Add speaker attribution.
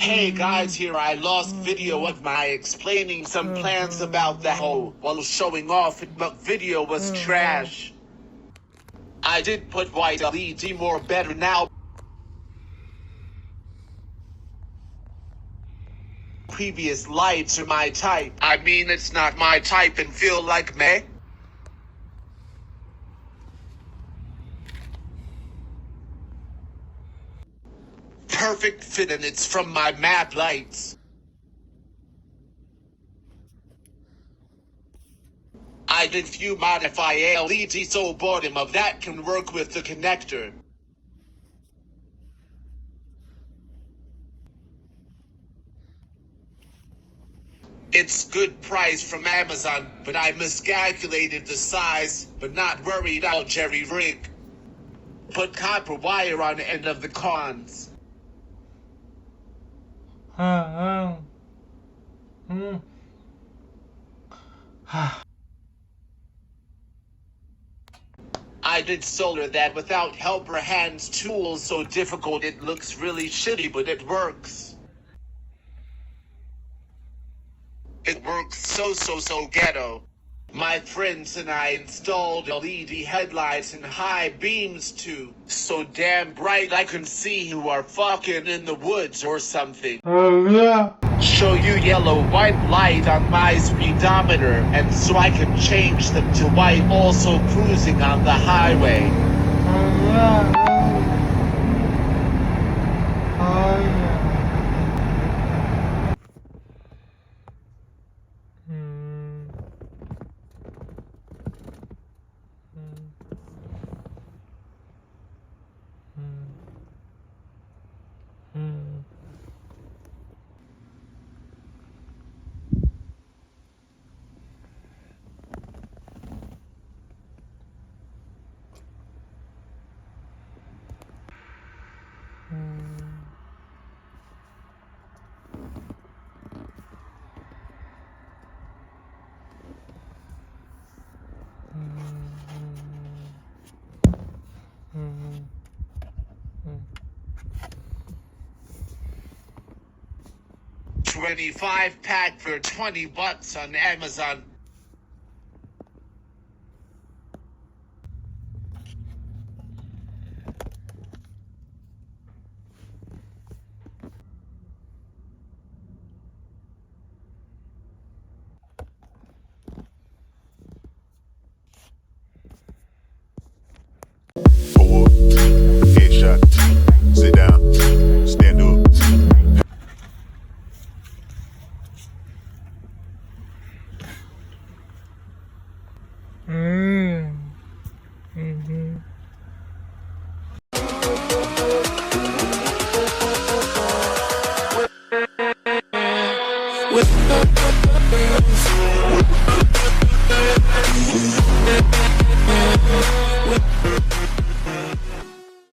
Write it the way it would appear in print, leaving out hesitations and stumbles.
Speaker 1: Hey guys, here I lost video of my explaining some plans about the Tahoe while showing off it, but video was trash. I did put white LED more better now. Previous lights are my type. I mean, it's not my type and feel like meh. Perfect fit and it's from my map lights. I did few modify LED so bottom of that can work with the connector. It's good price from Amazon, but I miscalculated the size, but not worried I'll jerry rig. Put copper wire on end of the cons. I did solar that without helper hands tools so difficult it looks really shitty but it works. It works so ghetto. My friends and I installed LED headlights and high beams too, so damn bright I can see who are fucking in the woods or something. Show you yellow white light on my speedometer, and so I can change them to white also cruising on the highway. $25 pack for $20 on Amazon.